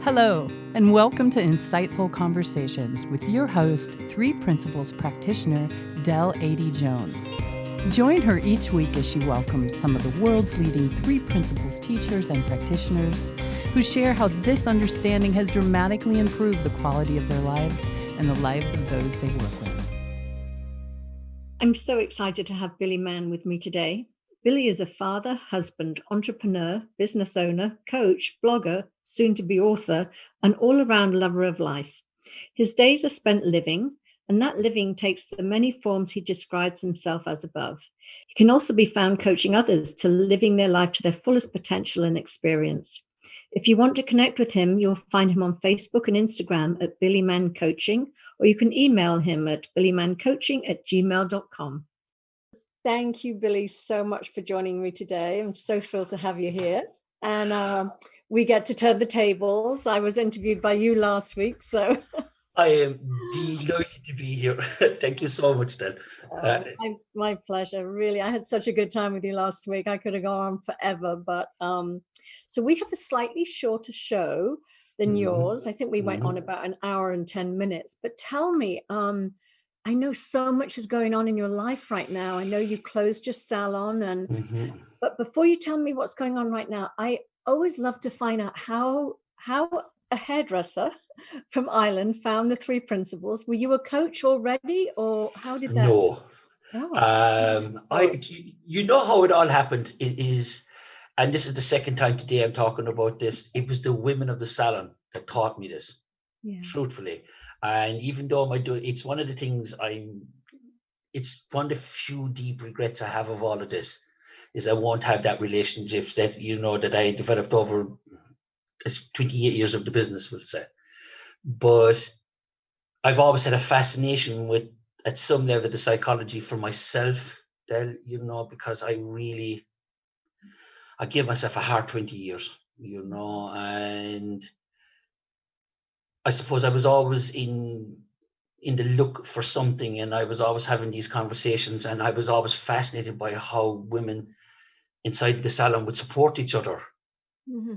Hello, and welcome to Insightful Conversations with your host, Three Principles practitioner, Adey-Jones. Join her each week as she welcomes some of the world's leading Three Principles teachers and practitioners who share how this understanding has dramatically improved the quality of their lives and the lives of those they work with. I'm so excited to have Billy Mann with me today. Billy is a father, husband, entrepreneur, business owner, coach, blogger, soon-to-be author, and all-around lover of life. His days are spent living, and that living takes the many forms he describes himself as above. He can also be found coaching others to living their life to their fullest potential and experience. If you want to connect with him, you'll find him on Facebook and Instagram at Billy Mann Coaching, or you can email him at billymanncoaching@gmail.com. Thank you, Billy, so much for joining me today. I'm so thrilled to have you here. And we get to turn the tables. I was interviewed by you last week, so. I am delighted to be here. Thank you so much, Del. My pleasure, really. I had such a good time with you last week. I could have gone on forever, but so we have a slightly shorter show than yours. I think we went on about an hour and 10 minutes, but tell me, I know so much is going on in your life right now. I know you closed your salon, but before you tell me what's going on right now, I always love to find out how a hairdresser from Ireland found the Three Principles. Were you a coach already, or how did that? No. You know how it all happened is, and this is the second time today I'm talking about this. It was the women of the salon that taught me this. Yeah. Truthfully. And even though it's one of the things it's one of the few deep regrets I have of all of this is I won't have that relationship that, that I developed over 28 years of the business, we'll say. But I've always had a fascination with, at some level, the psychology for myself, because I gave myself a hard 20 years, and I suppose I was always in the look for something, and I was always having these conversations, and I was always fascinated by how women inside the salon would support each other.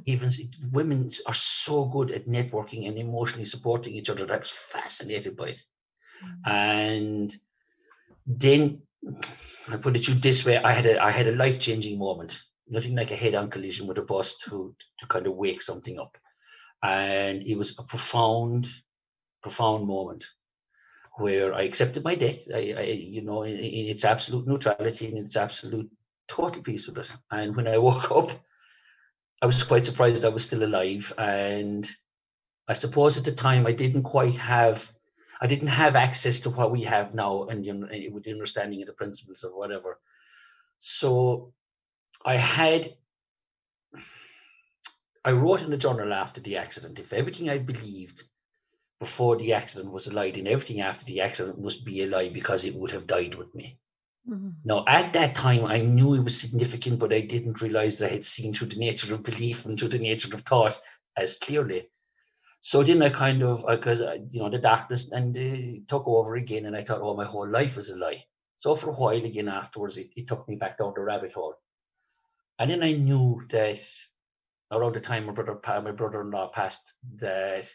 Even women are so good at networking and emotionally supporting each other. I was fascinated by it. And then I put it to you this way: I had a life-changing moment. Nothing like a head-on collision with a bus to kind of wake something up. And it was a profound moment where I accepted my death, in its absolute neutrality and its absolute total peace with it. And when I woke up, I was quite surprised I was still alive. And I suppose at the time I didn't have access to what we have now, and with the understanding of the principles or whatever. So I wrote in the journal after the accident, if everything I believed before the accident was a lie, then everything after the accident must be a lie because it would have died with me. Now, at that time, I knew it was significant, but I didn't realize that I had seen through the nature of belief and through the nature of thought as clearly. So then I because the darkness took over again, and I thought, oh, my whole life is a lie. So for a while again afterwards, it took me back down the rabbit hole. And then I knew that around the time my brother-in-law passed, that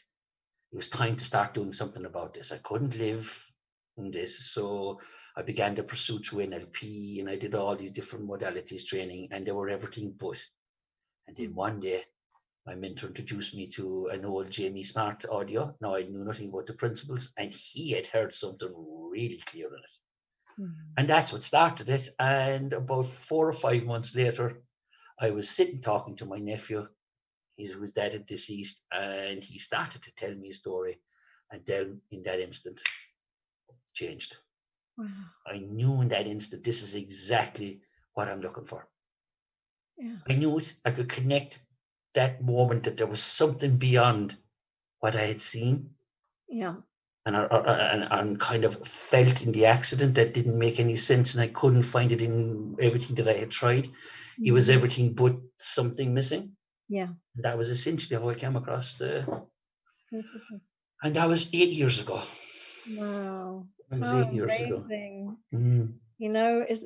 it was time to start doing something about this. I couldn't live in this. So I began to pursue through NLP, and I did all these different modalities training, and they were everything but. And then one day, my mentor introduced me to an old Jamie Smart audio. Now, I knew nothing about the principles, and he had heard something really clear in it. And that's what started it. And about 4 or 5 months later, I was sitting talking to my nephew, whose dad had deceased, and he started to tell me a story. And then in that instant, it changed. Wow. I knew in that instant, this is exactly what I'm looking for. Yeah. I knew it. I could connect that moment that there was something beyond what I had seen. Yeah. And kind of felt in the accident that didn't make any sense, and I couldn't find it in everything that I had tried. It was everything but something missing. Yeah. And that was essentially how I came across the principles. And that was 8 years ago. Wow. It was 8 years ago.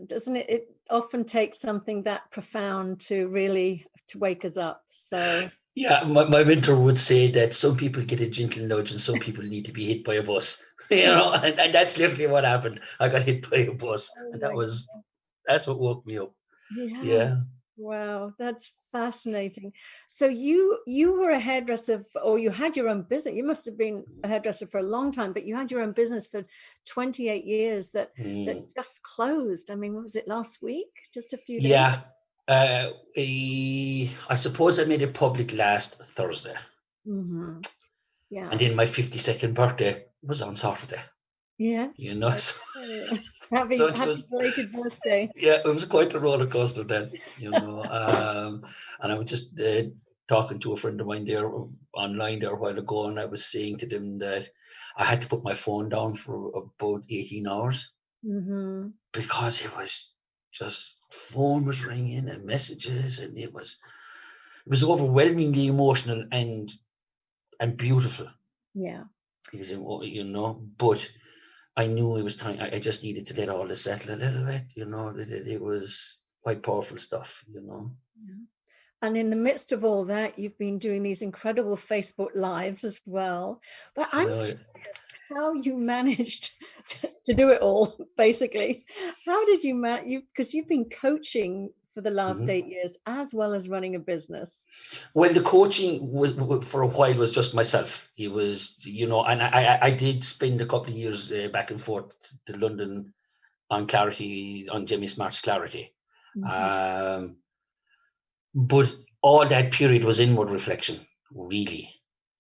Doesn't it often takes something that profound to wake us up. So Yeah, my mentor would say that some people get a gentle nudge and some people need to be hit by a bus. And that's literally what happened. I got hit by a bus, Oh and my that's what woke me up. Yeah. Yeah. Wow, that's fascinating. So you were a hairdresser or you had your own business. You must have been a hairdresser for a long time, but you had your own business for 28 years that Mm. just closed. I mean, what was it last week? Just a few days? Yeah. I suppose I made it public last Thursday, Mm-hmm. and Yeah. then my 52nd birthday was on Saturday. You Yes. know, Okay. so Happy it happy was, belated birthday. yeah, it was quite a roller coaster then. And I was just talking to a friend of mine there online there a while ago, and I was saying to them that I had to put my phone down for about 18 hours Mm-hmm. because it was just phone was ringing and messages, and it was overwhelmingly emotional and beautiful. Yeah. It was, but I knew it was time. I just needed to let all this settle a little bit. It was quite powerful stuff. Yeah. And in the midst of all that, you've been doing these incredible Facebook Lives as well. But I I'm know. curious how you managed to do it all, basically. How did you manage? Because you've been coaching for the last Mhm. 8 years as well as running a business. Well, the coaching for a while was just myself. It was, and I did spend a couple of years back and forth to London on Clarity, on Jimmy Smart's Clarity. Mhm. Um, but all that period was inward reflection, really.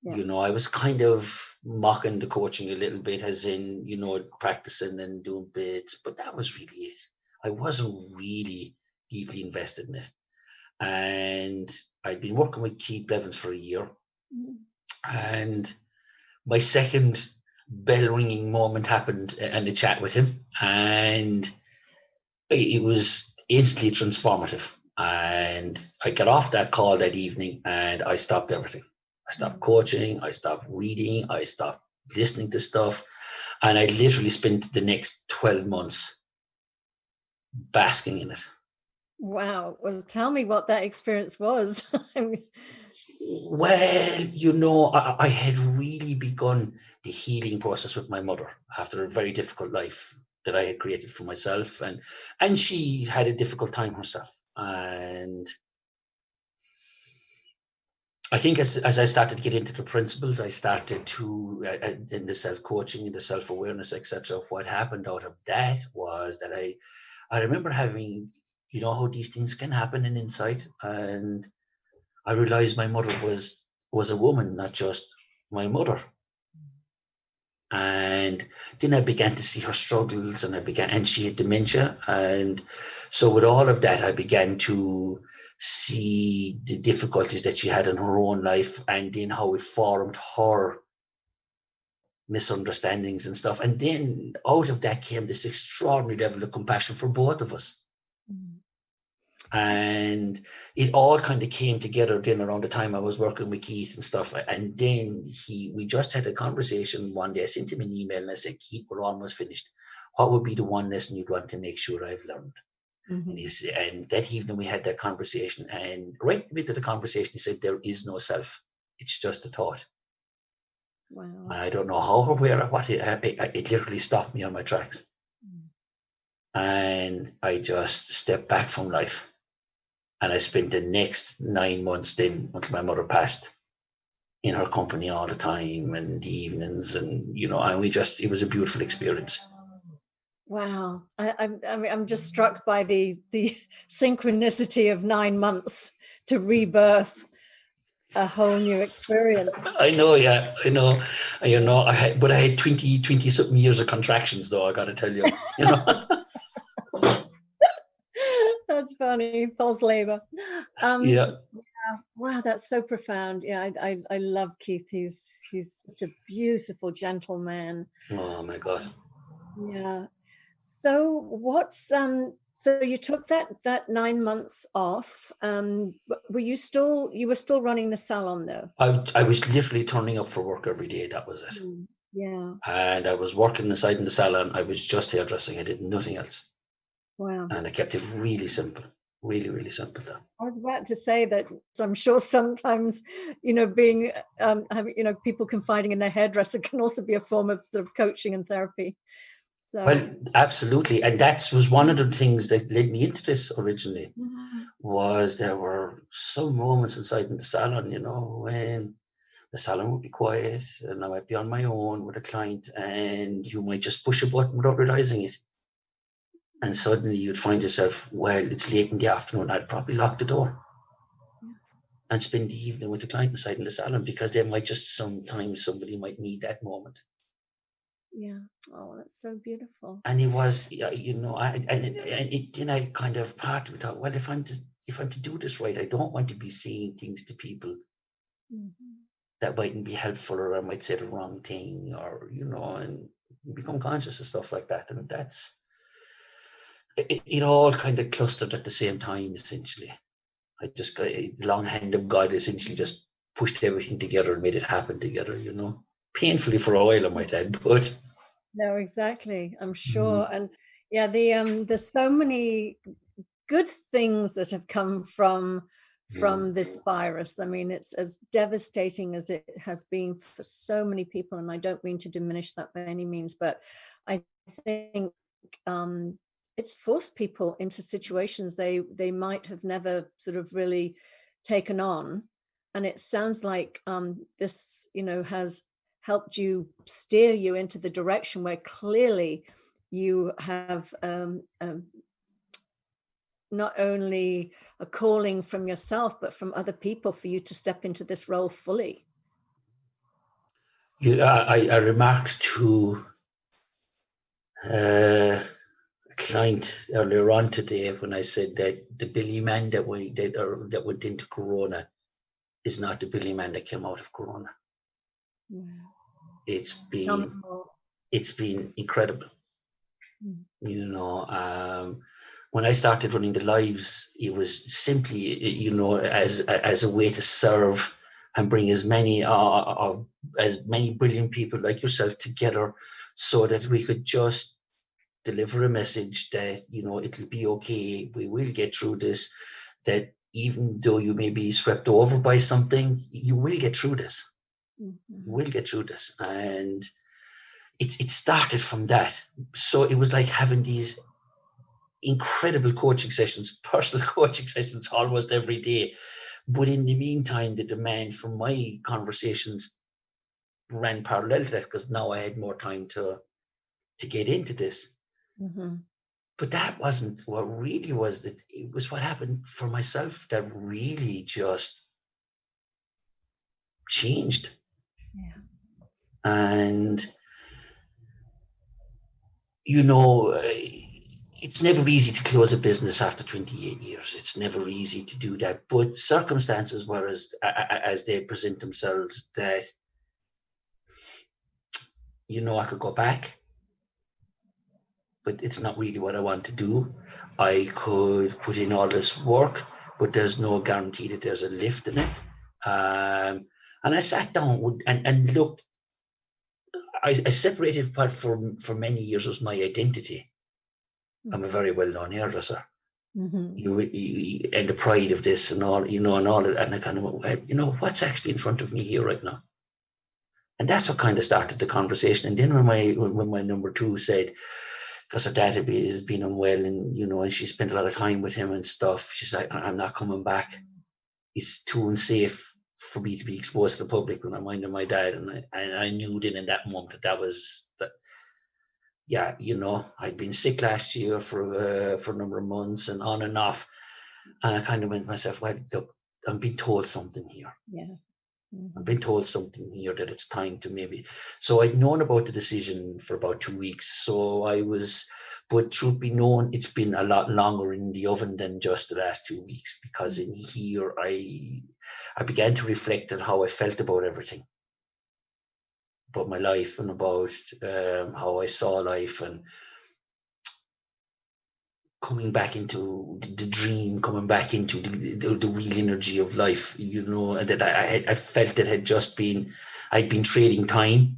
Yeah. I was kind of mocking the coaching a little bit, as in, practicing and doing bits, but that was really it. I wasn't really deeply invested in it. And I'd been working with Keith Blevins for a year, Mhm. and my second bell ringing moment happened in a chat with him, and it was instantly transformative. And I got off that call that evening and I stopped everything. I stopped coaching, I stopped reading, I stopped listening to stuff. And I literally spent the next 12 months basking in it. Wow. Well, tell me what that experience was. I mean, Well, I had really begun the healing process with my mother after a very difficult life that I had created for myself. And she had a difficult time herself. And I think as I started to get into the principles, I started to in the self coaching, in the self awareness, etc. What happened out of that was that I remember having, how these things can happen in insight, and I realized my mother was a woman, not just my mother. And then I began to see her struggles, and she had dementia. And so with all of that, I began to see the difficulties that she had in her own life, and then how it formed her misunderstandings and stuff. And then out of that came this extraordinary level of compassion for both of us. mm, And it all kind of came together then around the time I was working with Keith and stuff. And then we just had a conversation one day. I sent him an email and I said, Keith, we're almost finished. What would be the one lesson you'd want to make sure I've learned? mhm. And that evening we had that conversation, and right in the middle of the conversation, he said, there is no self. It's just a thought. Wow. I don't know how or where or what, it literally stopped me on my tracks. Mm. And I just stepped back from life. And I spent the next 9 months then until my mother passed in her company all the time and the evenings, and it was a beautiful experience. Wow. I'm just struck by the synchronicity of 9 months to rebirth a whole new experience. I know, yeah, I know. I had 20 something years of contractions though, I gotta tell you. That's funny. False labor. Um, Yeah. yeah. Wow, that's so profound. Yeah, I love Keith. He's such a beautiful, gentle man. Oh my God. Yeah. So so you took that 9 months off. Were you were still running the salon though? I was literally turning up for work every day. That was it. Mm, yeah. And I was working inside in the salon. I was just hairdressing. I did nothing else. Wow. And I kept it really simple. Really, really simple. I was about to say that I'm sure sometimes, being, having, people confiding in their hairdresser can also be a form of sort of coaching and therapy. So, well, absolutely. And that was one of the things that led me into this originally, was there were some moments inside in the salon, when the salon would be quiet and I might be on my own with a client and you might just push a button without realizing it. And suddenly you'd find yourself, well, it's late in the afternoon, I'd probably lock the door and spend the evening with the client inside in the salon, because they might just, sometimes somebody might need that moment. Yeah. Oh, that's so beautiful. And it was, then I kind of part of it thought, well, if I'm to do this right, I don't want to be saying things to people that mightn't be helpful, or I might say the wrong thing, or, and become conscious of stuff like that. And that's, it all kind of clustered at the same time, essentially. I just got the long hand of God, essentially just pushed everything together and made it happen together, painfully for a while, I might add, but. No, exactly. I'm sure. And yeah, there's so many good things that have come from this virus. I mean, it's as devastating as it has been for so many people, and I don't mean to diminish that by any means, but I think it's forced people into situations they might have never sort of really taken on. And it sounds like this, has helped you, steer you into the direction where clearly you have not only a calling from yourself, but from other people for you to step into this role fully. I remarked to a client earlier on today when I said that the Billy Mann that went into Corona is not the Billy Mann that came out of Corona. Yeah. It's been incredible. When I started running the lives, it was simply, as a way to serve and bring as many brilliant people like yourself together, so that we could just deliver a message that, it'll be okay, we will get through this, that even though you may be swept over by something, you will get through this. You will get through this. And it started from that. So it was like having these incredible coaching sessions, personal coaching sessions almost every day. But in the meantime, the demand from my conversations ran parallel to that, because now I had more time to get into this. But that wasn't what really was, that it was what happened for myself that really just changed. Yeah. And it's never easy to close a business after 28 years. It's never easy to do that. But circumstances were as they present themselves, that, I could go back, but it's not really what I want to do. I could put in all this work, but there's no guarantee that there's a lift in it. And I sat down and looked. I separated what for many years was my identity. I'm a very well-known hairdresser. And the pride of this and all, and all that. And I kind of went, well, what's actually in front of me here right now? And that's what kind of started the conversation. And then when my number two said, because her dad has been unwell, and and she spent a lot of time with him and stuff, she's like, I'm not coming back. It's too unsafe for me to be exposed to the public when I'm minding my dad. And I knew then in that moment that was that. Yeah, I'd been sick last year for a number of months and on and off, and I kind of went to myself, well, look, I'm being told something here. Yeah. I've been told something here that it's time to maybe. So I'd known about the decision for about 2 weeks. But truth be known, it's been a lot longer in the oven than just the last 2 weeks, because in here I began to reflect on how I felt about everything, about my life, and about how I saw life, and coming back into the dream, coming back into the real energy of life, that I felt that I'd been trading time.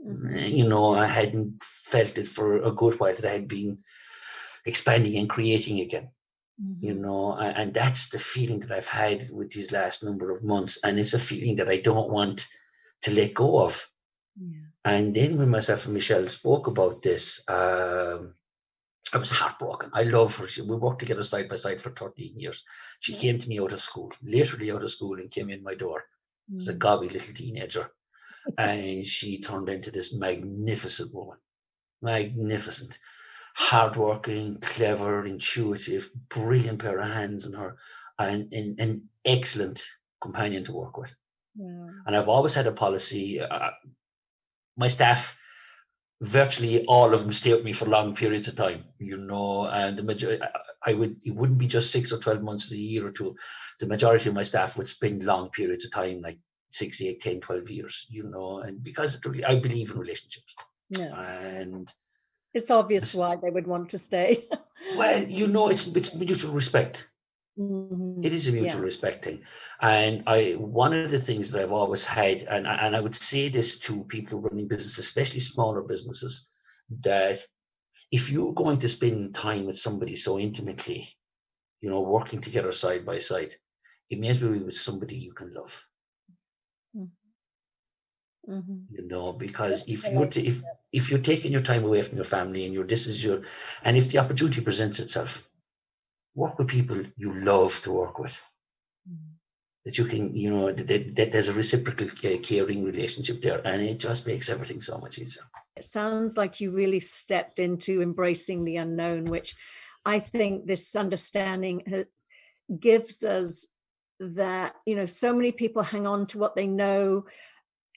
I hadn't felt it for a good while, that I had been expanding and creating again. you know, and that's the feeling that I've had with these last number of months. And it's a feeling that I don't want to let go of. Yeah. And then when myself and Michelle spoke about this, I was heartbroken. I love her. We worked together side by side for 13 years. She came to me out of school, literally out of school, and came in my door as a gobby little teenager. And she turned into this magnificent woman. Magnificent. Hardworking, clever, intuitive, brilliant pair of hands in her, and an excellent companion to work with. Wow. And I've always had a policy. My staff, virtually all of them, stay with me for long periods of time, you know, and the majority, it wouldn't be just 6 or 12 months of a year or two. The majority of my staff would spend long periods of time, like 6, 8, 10, 12 years, you know, and because I believe in relationships. Yeah. And it's obvious why they would want to stay. well, you know, it's mutual respect. Mm-hmm. It is a mutual respect thing. And one of the things that I've always had, and I would say this to people who are running businesses, especially smaller businesses, that if you're going to spend time with somebody so intimately, you know, working together side by side, it may as well be with somebody you can love. Mm-hmm. You know, because if you're taking your time away from your family and and if the opportunity presents itself, work with people you love to work with. That you can, you know, that there's a reciprocal caring relationship there, and it just makes everything so much easier. It sounds like you really stepped into embracing the unknown, which I think this understanding gives us, that, you know, so many people hang on to what they know,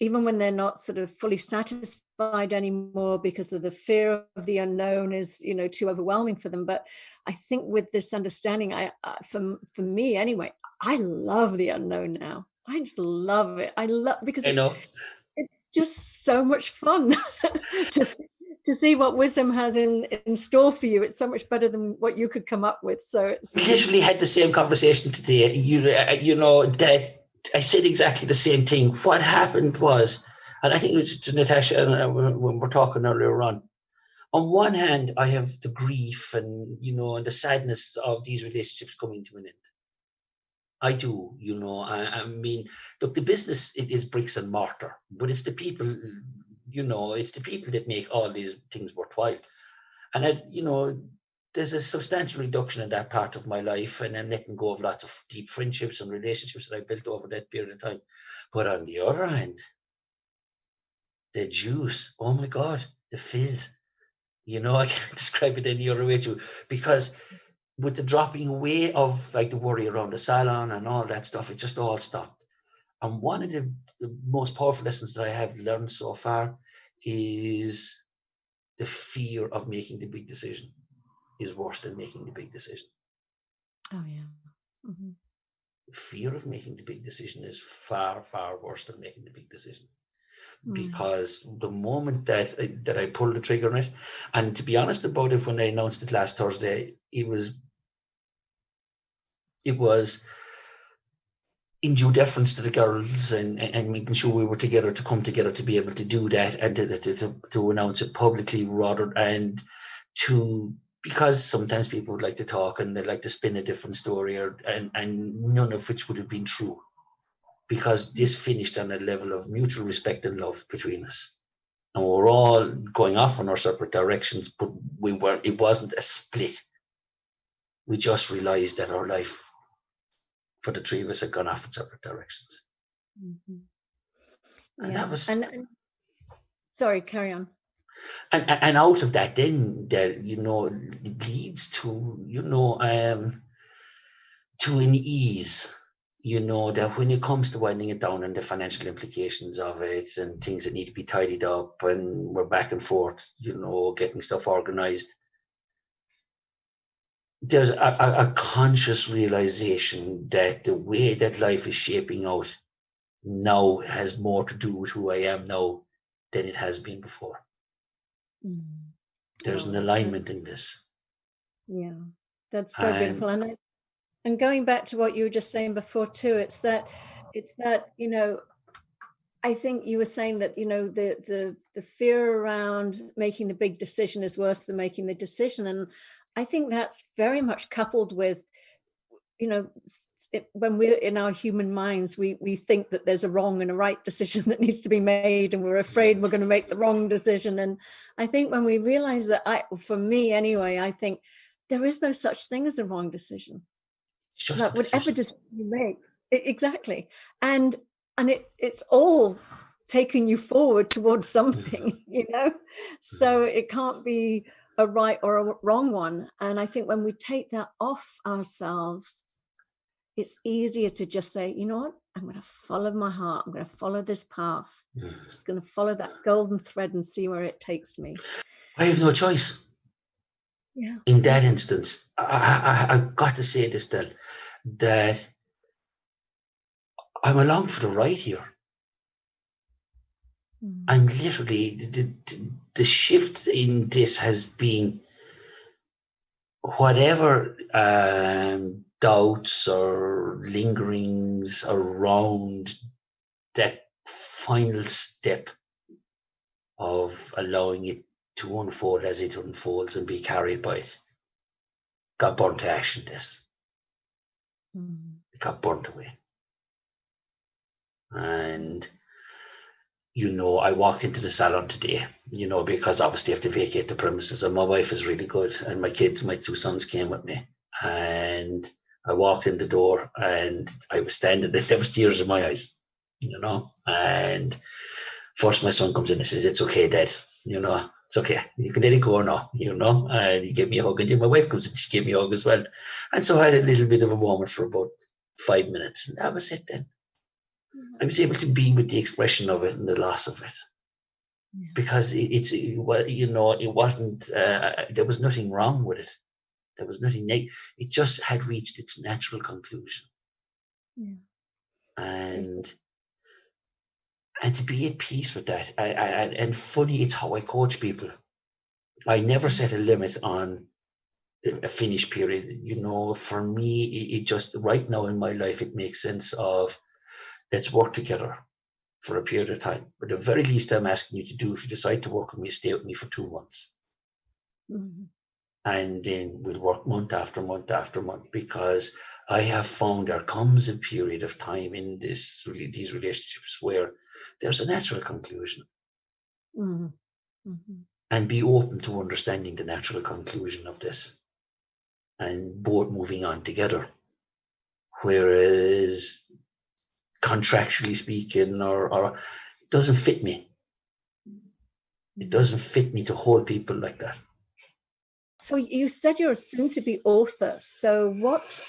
even when they're not sort of fully satisfied anymore, because of the fear of the unknown is, you know, too overwhelming for them. But I think with this understanding, for me anyway, I love the unknown now. I just love it. I love, because I know. it's just so much fun to see what wisdom has in store for you. It's so much better than what you could come up with. So it's, we literally had the same conversation today. You know, that I said exactly the same thing. What happened was, and I think it was to Natasha when we're talking earlier on one hand, I have the grief and, you know, and the sadness of these relationships coming to an end. I do, you know, I mean, look, the business, it is bricks and mortar, but it's the people, you know, it's the people that make all these things worthwhile. And, you know, there's a substantial reduction in that part of my life, and I'm letting go of lots of deep friendships and relationships that I built over that period of time. But on the other hand, the juice, oh my God, the fizz, you know, I can't describe it any other way too, because with the dropping away of like the worry around the salon and all that stuff, it just all stopped. And one of the most powerful lessons that I have learned so far is the fear of making the big decision is worse than making the big decision. Oh, yeah. Mm-hmm. The fear of making the big decision is far, far worse than making the big decision. Because the moment that I pulled the trigger on it, and to be honest about it, when I announced it last Thursday, it was in due deference to the girls and making sure we were together to come together to be able to do that and to announce it publicly rather and because sometimes people would like to talk and they like to spin a different story and none of which would have been true, because this finished on a level of mutual respect and love between us. And we're all going off in our separate directions, but it wasn't a split. We just realized that our life for the three of us had gone off in separate directions. Mm-hmm. And that was... And sorry, carry on. And out of that, then, you know, it leads to, you know, to an ease, you know, that when it comes to winding it down and the financial implications of it and things that need to be tidied up and we're back and forth, you know, getting stuff organized, there's a conscious realization that the way that life is shaping out now has more to do with who I am now than it has been before. There's an alignment in this. Yeah, that's so beautiful. And going back to what you were just saying before too, it's that, you know, I think you were saying that, you know, the fear around making the big decision is worse than making the decision. And I think that's very much coupled with when we're in our human minds, we think that there's a wrong and a right decision that needs to be made, and we're afraid we're going to make the wrong decision. And I think when we realize that, for me anyway, I think there is no such thing as a wrong decision. It's just Like a whatever decision. decision you make, exactly, and it's all taking you forward towards something, so it can't be a right or a wrong one. And I think when we take that off ourselves, it's easier to just say, you know what, I'm going to follow my heart. I'm going to follow this path. I'm just going to follow that golden thread and see where it takes me. I have no choice. Yeah. In that instance, I've got to say this, Del, that I'm along for the ride here. I'm literally, the shift in this has been whatever doubts or lingerings around that final step of allowing it to unfold as it unfolds and be carried by it got burnt to ash in this. It got burnt away. And I walked into the salon today, because obviously I have to vacate the premises, and my wife is really good, and my two sons came with me, and I walked in the door and I was standing and there was tears in my eyes, and first my son comes in and says, "It's okay, Dad, it's okay, you can let it go now, and he gave me a hug, and then my wife comes in, she gave me a hug as well, and so I had a little bit of a moment for about 5 minutes, and that was it then. I was able to be with the expression of it and the loss of it, because it wasn't. There was nothing wrong with it. There was nothing. It just had reached its natural conclusion, and to be at peace with that. And funny, it's how I coach people. I never set a limit on a finish period. For me, it just right now in my life, it makes sense of, let's work together for a period of time. But the very least I'm asking you to do, if you decide to work with me, stay with me for 2 months. And then we'll work month after month after month, because I have found there comes a period of time in these relationships where there's a natural conclusion. And be open to understanding the natural conclusion of this and both moving on together. Whereas contractually speaking, or it doesn't fit me. It doesn't fit me to hold people like that. So you said you're a soon-to-be author. So what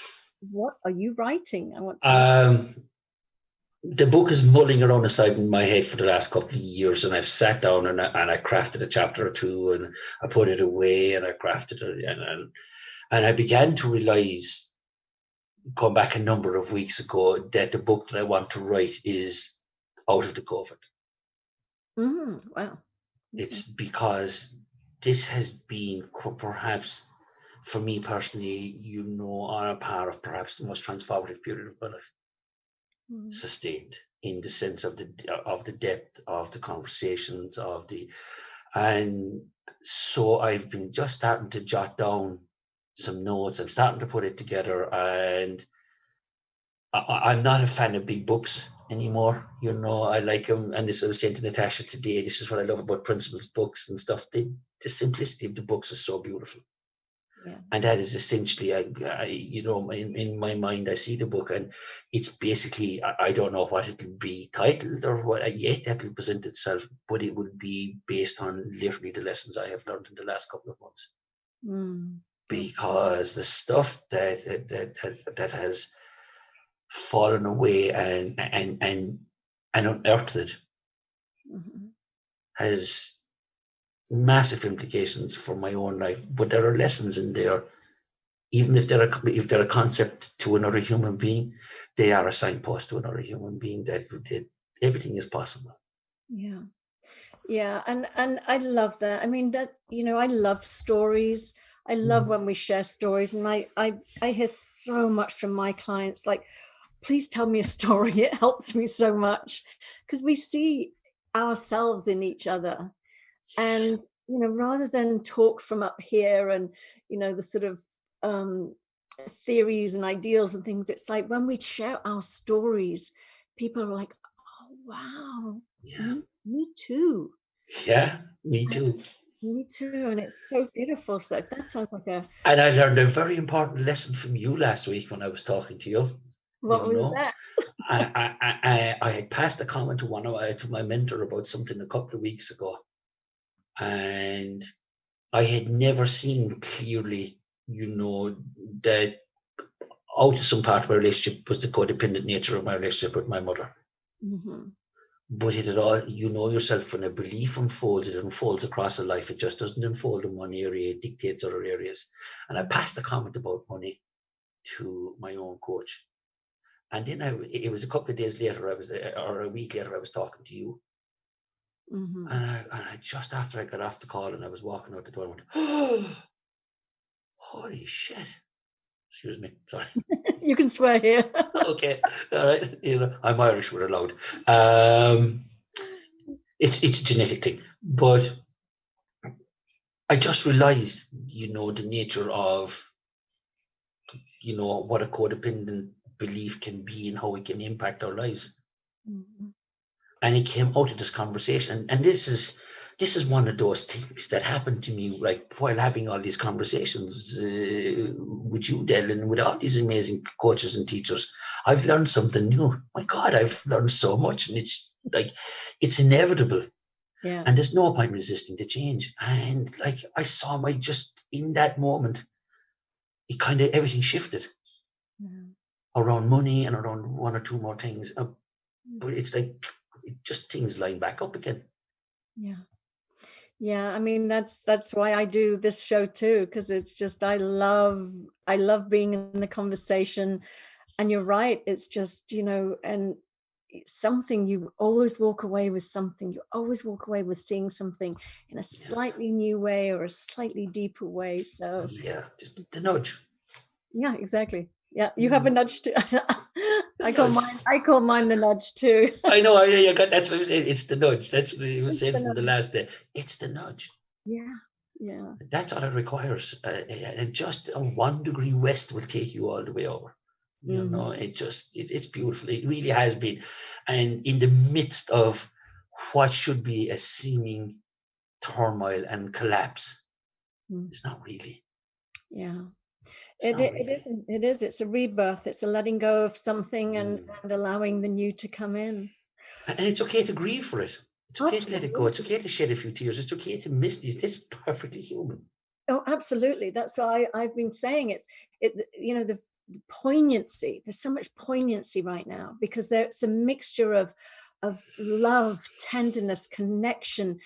are you writing? I want to the book is mulling around the side in my head for the last couple of years, and I've sat down and I crafted a chapter or two, and I put it away, and I crafted it, and I began to realize, come back a number of weeks ago, that the book that I want to write is out of the COVID. Wow. It's because this has been perhaps, for me personally, on a par of perhaps the most transformative period of my life. Sustained in the sense of the depth of the conversations and so I've been just starting to jot down some notes. I'm starting to put it together, and I'm not a fan of big books anymore. I like them, and this I was saying to Natasha today, this is what I love about Principles books and stuff. The simplicity of the books is so beautiful. And that is essentially, in my mind, I see the book, and it's basically, I don't know what it'll be titled or what yet that'll present itself, but it will be based on literally the lessons I have learned in the last couple of months. Because the stuff that has fallen away and unearthed it has massive implications for my own life, but there are lessons in there. Even if they're a concept to another human being, they are a signpost to another human being that everything is possible. And I love that. I mean, that I love stories. I love when we share stories, and I hear so much from my clients, like, please tell me a story. It helps me so much, because we see ourselves in each other. And, rather than talk from up here and, the sort of theories and ideals and things. It's like when we share our stories, people are like, oh, wow, me too. Yeah, me too. Me too. And it's so beautiful. So that sounds like a... And I learned a very important lesson from you last week when I was talking to you. What was that? I had passed a comment to my mentor about something a couple of weeks ago, and I had never seen clearly, that autism part of my relationship was the codependent nature of my relationship with my mother. Mm-hmm. But it had all, yourself, when a belief unfolds, it unfolds across a life. It just doesn't unfold in one area, it dictates other areas. And I passed a comment about money to my own coach. And then it was a couple of days later, or a week later, I was talking to you. Mm-hmm. And I just after I got off the call and I was walking out the door, I went, oh, holy shit. Excuse me, sorry. You can swear here. Okay, all right. I'm Irish, we're allowed. It's a genetic thing, but I just realized, the nature of, what a codependent belief can be and how it can impact our lives. Mm-hmm. And it came out of this conversation, and this is one of those things that happened to me, like while having all these conversations with you, Del, and with all these amazing coaches and teachers. I've learned something new. My God, I've learned so much, and it's like, it's inevitable. Yeah. And there's no point resisting the change. And like, I saw just in that moment, it kind of, everything shifted around money and around one or two more things. But it's like, just things line back up again. Yeah, I mean, that's why I do this show too, because it's just, I love being in the conversation. And you're right, it's just, and something, you always walk away with something. You always walk away with seeing something in a slightly new way or a slightly deeper way. So yeah, just the nudge. Yeah, exactly. Yeah, you have a nudge too. I call mine the nudge too. I know. I got that's what I was saying. It's the nudge. That's what you were saying from the last day. It's the nudge. Yeah. That's all it requires, and just a 1 degree west will take you all the way over. It's beautiful. It really has been, and in the midst of what should be a seeming turmoil and collapse, it's not really. Yeah. It isn't. It is. It's a rebirth. It's a letting go of something and allowing the new to come in. And it's okay to grieve for it. It's okay to let it go. It's okay to shed a few tears. It's okay to miss these. This is perfectly human. Oh, absolutely. That's why I've been saying the poignancy. There's so much poignancy right now because there's a mixture of love, tenderness, connection,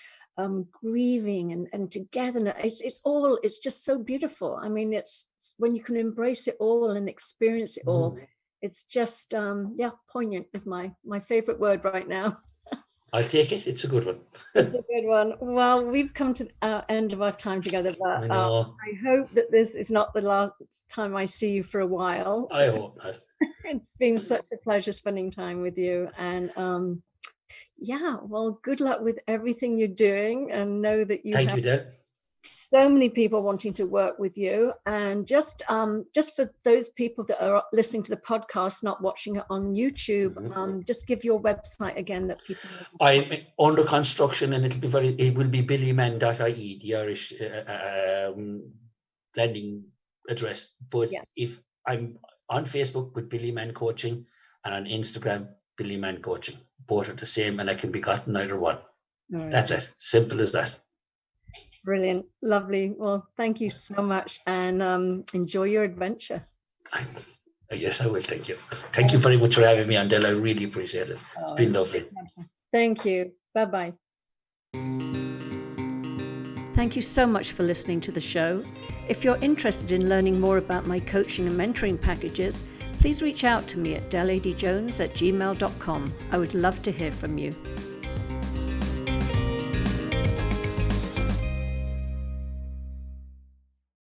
grieving and togetherness. It's just so beautiful. I mean, it's when you can embrace it all and experience it all. It's just poignant is my favorite word right now. I'll take it. It's a good one. It's a good one. Well, we've come to the end of our time together, but I hope that this is not the last time I see you for a while. I hope not. It's been such a pleasure spending time with you, and well, good luck with everything you're doing, and know that you Thank you, Dad. So many people wanting to work with you. And just for those people that are listening to the podcast, not watching it on YouTube, just give your website again that people. I'm under construction, and it will be billymann.ie, the Irish landing address. But if I'm on Facebook with Billy Mann Coaching and on Instagram, Billy Mann Coaching, both are the same, and I can be gotten either one. Right. That's it. Simple as that. Brilliant. Lovely. Well, thank you so much, and enjoy your adventure. Yes, I will. Thank you. Thank you very much for having me on, Del. I really appreciate it. It's been lovely. Thank you. Bye-bye. Thank you so much for listening to the show. If you're interested in learning more about my coaching and mentoring packages, please reach out to me at deladeyjones@gmail.com. I would love to hear from you.